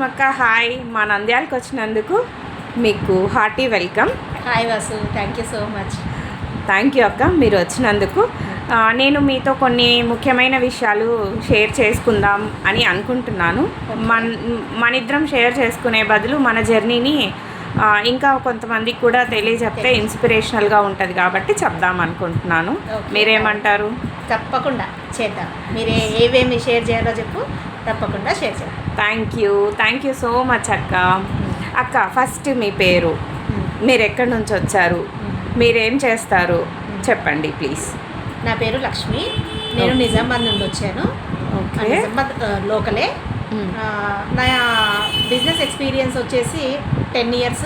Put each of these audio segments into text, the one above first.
సుష్మక్క hi. మా నంద్యాలకు వచ్చినందుకు మీకు hearty welcome. Hi Vasu, thank you so much. Thank you అక్క, మీరు వచ్చినందుకు. నేను మీతో కొన్ని ముఖ్యమైన విషయాలు షేర్ చేసుకుందాం అని అనుకుంటున్నాను. మనిద్దరం షేర్ చేసుకునే బదులు మన జర్నీని ఇంకా కొంతమందికి కూడా తెలియజెప్తే ఇన్స్పిరేషనల్గా ఉంటుంది కాబట్టి చెప్దాం అనుకుంటున్నాను. మీరేమంటారు? తప్పకుండా చేద్దాం. మీరు ఏవేమి షేర్ చేయాలో చెప్పు, తప్పకుండా షేర్ చేద్దాం. థ్యాంక్ యూ సో మచ్ అక్క. అక్క, ఫస్ట్ మీ పేరు, మీరు ఎక్కడి నుంచి వచ్చారు, మీరేం చేస్తారు చెప్పండి ప్లీజ్. నా పేరు లక్ష్మి, నేను నిజామాబాద్ నుండి వచ్చాను. నిజామాబాద్ లోకలే. నా బిజినెస్ ఎక్స్పీరియన్స్ వచ్చేసి 10 years.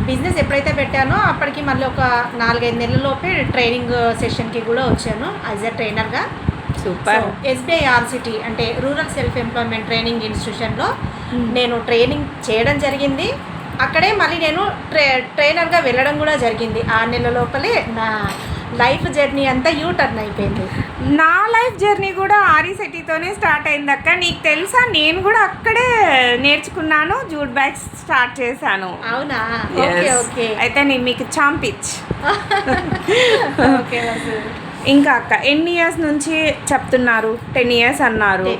బిజినెస్ ఎప్పుడైతే పెట్టానో అప్పటికి మళ్ళీ ఒక 4-5 నెలలలోపే ట్రైనింగ్ సెషన్కి కూడా వచ్చాను యాజ్ ఎ ట్రైనర్గా. సూపర్. ఎస్బీఐ ఆర్సిటీ అంటే రూరల్ సెల్ఫ్ ఎంప్లాయ్మెంట్ ట్రైనింగ్ ఇన్స్టిట్యూషన్లో నేను ట్రైనింగ్ చేయడం జరిగింది. అక్కడే మళ్ళీ నేను ట్రైనర్గా వెళ్ళడం కూడా జరిగింది. 6 నెలల లోపలే నా లైఫ్ జర్నీ అంతా టర్న్ అయిపోయింది. నా లైఫ్ జర్నీ కూడా ఆర్సిటీతోనే స్టార్ట్ అయింది అక్క. నీకు తెలుసా, నేను కూడా అక్కడే నేర్చుకున్నాను, జూట్ బ్యాగ్స్ స్టార్ట్ చేశాను. అవునా? Okay okay. అయితే నేను మీకు చాంపిచ్. ఓకే. ఇంకా అక్క, ఎన్ని ఇయర్స్ నుంచి చెప్తున్నారు? 10 years అన్నారు.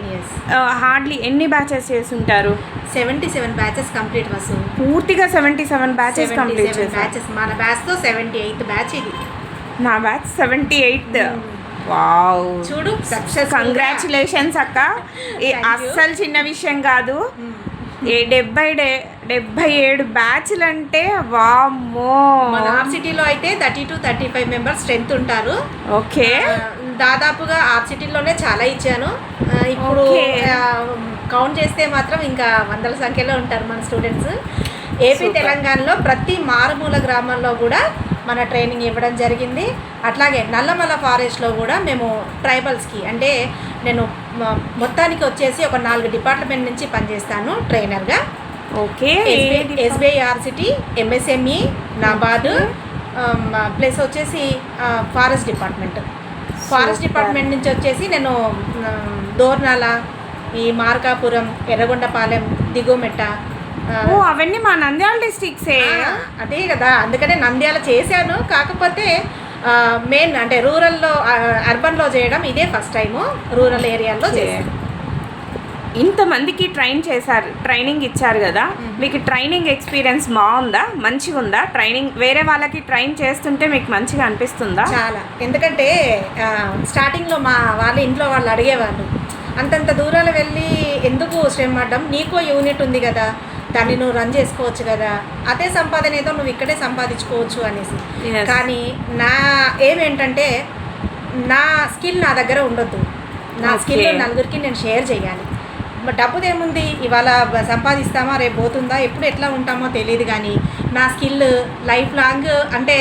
హార్డ్లీ ఎన్ని బ్యాచెస్ చేస్తుంటారు? 77 బ్యాచెస్ కంప్లీట్ వసు. పూర్తిగా 77 బ్యాచెస్ కంప్లీట్ చేశారు. మన బ్యాచ్తో 78th బ్యాచ్ ఇది. నా బ్యాచ్ 78th. వావ్, చూడు సక్సెస్. కంగ్రాచులేషన్స్ అక్క. అస్సలు చిన్న విషయం కాదు. 77 బ్యాచ్లు అంటే వామ్మో. మన ఆర్సిటీలో అయితే 30-35 మెంబర్స్ స్ట్రెంత్ ఉంటారు. ఓకే. దాదాపుగా ఆర్సిటీలోనే చాలా ఇచ్చాను. ఇప్పుడు కౌంట్ చేస్తే మాత్రం ఇంకా వందల సంఖ్యలో ఉంటారు మన స్టూడెంట్స్. ఏపీ తెలంగాణలో ప్రతి మారుమూల గ్రామాల్లో కూడా మన ట్రైనింగ్ ఇవ్వడం జరిగింది. అట్లాగే నల్లమల ఫారెస్ట్లో కూడా మేము ట్రైబల్స్కి, అంటే నేను మొత్తానికి వచ్చేసి ఒక 4 డిపార్ట్మెంట్ నుంచి పనిచేస్తాను ట్రైనర్గా. Okay. SBI RSETI, MSME, NABARD, plus వచ్చేసి ఫారెస్ట్ డిపార్ట్మెంట్ నుంచి వచ్చేసి నేను దోర్నాల, ఈ మార్కాపురం, ఎర్రగొండపాలెం, దిగుమెట్ట, అవన్నీ మా నంద్యాల డిస్ట్రిక్ట్సే. అదే కదా, అందుకనే నంద్యాల చేశాను. కాకపోతే మెయిన్ అంటే రూరల్లో, అర్బన్లో చేయడం ఇదే ఫస్ట్ టైము. రూరల్ ఏరియాలో చేశాను. ఇంతమందికి ట్రైనింగ్ ఇచ్చారు కదా, మీకు ట్రైనింగ్ ఎక్స్పీరియన్స్ బాగుందా? మంచిగా ఉందా? ట్రైనింగ్ వేరే వాళ్ళకి ట్రైన్ చేస్తుంటే మీకు మంచిగా అనిపిస్తుందా? చాలా. ఎందుకంటే స్టార్టింగ్లో మా వాళ్ళ ఇంట్లో వాళ్ళు అడిగేవాళ్ళు, అంతంత దూరాలు వెళ్ళి ఎందుకు శ్రమ పడ్డం, నీకో యూనిట్ ఉంది కదా, దాన్ని నువ్వు రన్ చేసుకోవచ్చు కదా, అదే సంపాదన ఏదో నువ్వు ఇక్కడే సంపాదించుకోవచ్చు అనేసి. కానీ నా ఏమేంటంటే, నా స్కిల్ నా దగ్గర ఉండొద్దు. నా స్కిల్ నలుగురికి నేను షేర్ చేయాలి. డబ్బుదేముంది, ఇవాళ సంపాదిస్తామా రేపు పోతుందా, ఎప్పుడు ఎట్లా ఉంటామో తెలియదు. కానీ నా స్కిల్ లైఫ్ లాంగ్ అంటే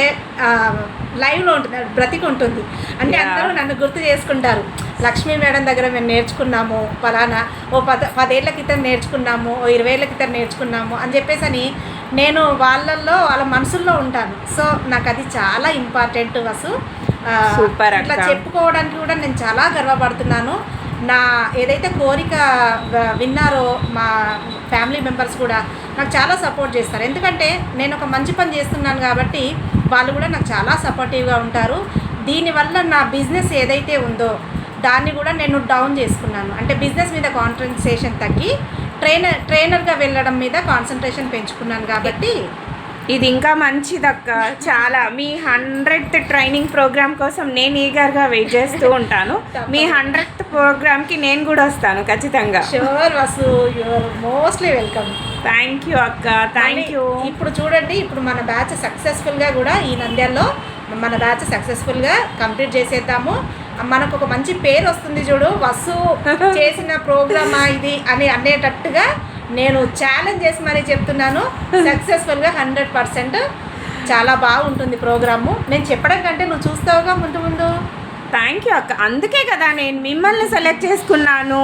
లైవ్లో ఉంటుంది, బ్రతికి ఉంటుంది. అంటే అందరూ నన్ను గుర్తు చేసుకుంటారు, లక్ష్మీ మేడం దగ్గర మేము నేర్చుకున్నాము, ఫలానా ఓ 10 ఏళ్ల క్రితం నేర్చుకున్నాము, ఓ 20 ఏళ్ల క్రితం నేర్చుకున్నాము అని చెప్పేసి అని నేను వాళ్ళ మనసుల్లో ఉంటాను. సో నాకు అది చాలా ఇంపార్టెంట్ వసు. ఇట్లా చెప్పుకోవడానికి కూడా నేను చాలా గర్వపడుతున్నాను. నా ఏదైతే కోరిక విన్నారో మా ఫ్యామిలీ మెంబర్స్ కూడా నాకు చాలా సపోర్ట్ చేస్తారు. ఎందుకంటే నేను ఒక మంచి పని చేస్తున్నాను కాబట్టి వాళ్ళు కూడా నాకు చాలా సపోర్టివ్గా ఉంటారు. దీనివల్ల నా బిజినెస్ ఏదైతే ఉందో దాన్ని కూడా నేను డౌన్ చేసుకున్నాను. అంటే బిజినెస్ మీద కాన్సన్ట్రేషన్ తగ్గి ట్రైనర్గా వెళ్ళడం మీద కాన్సన్ట్రేషన్ పెంచుకున్నాను. కాబట్టి ఇది ఇంకా మంచిదక్క. చాలా. మీ 100th ట్రైనింగ్ ప్రోగ్రామ్ కోసం నేను ఈగర్గా వెయిట్ చేస్తూ ఉంటాను. మీ 100th ప్రోగ్రామ్కి నేను కూడా వస్తాను ఖచ్చితంగా. Sure Vasu, you are mostly welcome. Thank you అక్క, థ్యాంక్ యూ. ఇప్పుడు చూడండి, ఇప్పుడు మన బ్యాచ్ సక్సెస్ఫుల్గా కూడా ఈ నంద్యాలలో మన బ్యాచ్ సక్సెస్ఫుల్గా కంప్లీట్ చేసేద్దాము. మనకు ఒక మంచి పేరు వస్తుంది చూడు, వసు చేసిన ప్రోగ్రామా ఇది అని అనేటట్టుగా నేను ఛాలెంజ్ చేసి మరీ చెప్తున్నాను. సక్సెస్ఫుల్గా 100% చాలా బాగుంటుంది ప్రోగ్రాము. నేను చెప్పడం కంటే నువ్వు చూస్తావుగా ముందు. థ్యాంక్ యూ అక్క. అందుకే కదా నేను మిమ్మల్ని సెలెక్ట్ చేసుకున్నాను.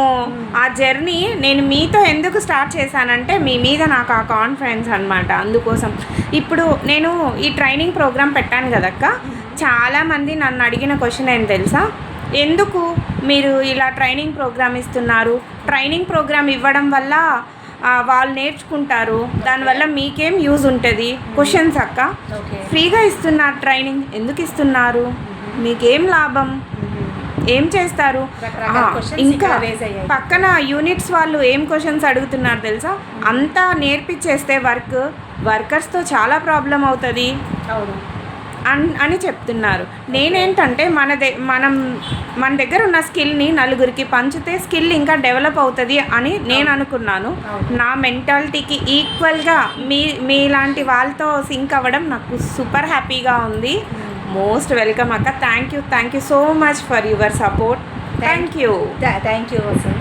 ఆ జర్నీ నేను మీతో ఎందుకు స్టార్ట్ చేశానంటే మీ మీద నాకు ఆ కాన్ఫిడెన్స్ అనమాట. అందుకోసం ఇప్పుడు నేను ఈ ట్రైనింగ్ ప్రోగ్రామ్ పెట్టాను కదక్క, చాలామంది నన్ను అడిగిన క్వశ్చన్ ఏం తెలుసా, ఎందుకు మీరు ఇలా ట్రైనింగ్ ప్రోగ్రామ్ ఇస్తున్నారు? ట్రైనింగ్ ప్రోగ్రామ్ ఇవ్వడం వల్ల వాళ్ళు నేర్చుకుంటారు, దానివల్ల మీకేం యూజ్ ఉంటుంది? క్వశ్చన్స్ అక్క, ఓకే. ఫ్రీగా ఇస్తున్నారు ట్రైనింగ్, ఎందుకు ఇస్తున్నారు? మీకేం లాభం? ఏం చేస్తారు? రకరకాల questions ఇంకా ఇక్కడ raise అయ్యాయి. పక్కన యూనిట్స్ వాళ్ళు ఏం క్వశ్చన్స్ అడుగుతున్నారు తెలుసా? అంతా నేర్పించేస్తే వర్కర్స్తో చాలా ప్రాబ్లం అవుతుంది అవును. అని చెప్తున్నారు. నేనేంటంటే మన దగ్గర ఉన్న స్కిల్ని నలుగురికి పంచితే స్కిల్ ఇంకా డెవలప్ అవుతుంది అని నేను అనుకున్నాను. నా మెంటాలిటీకి ఈక్వల్గా మీలాంటి వాళ్ళతో సింక్ అవ్వడం నాకు సూపర్ హ్యాపీగా ఉంది. మోస్ట్ వెల్కమ్ అక్క. Thank you so much for your support. Thank you. Thank you Vasant.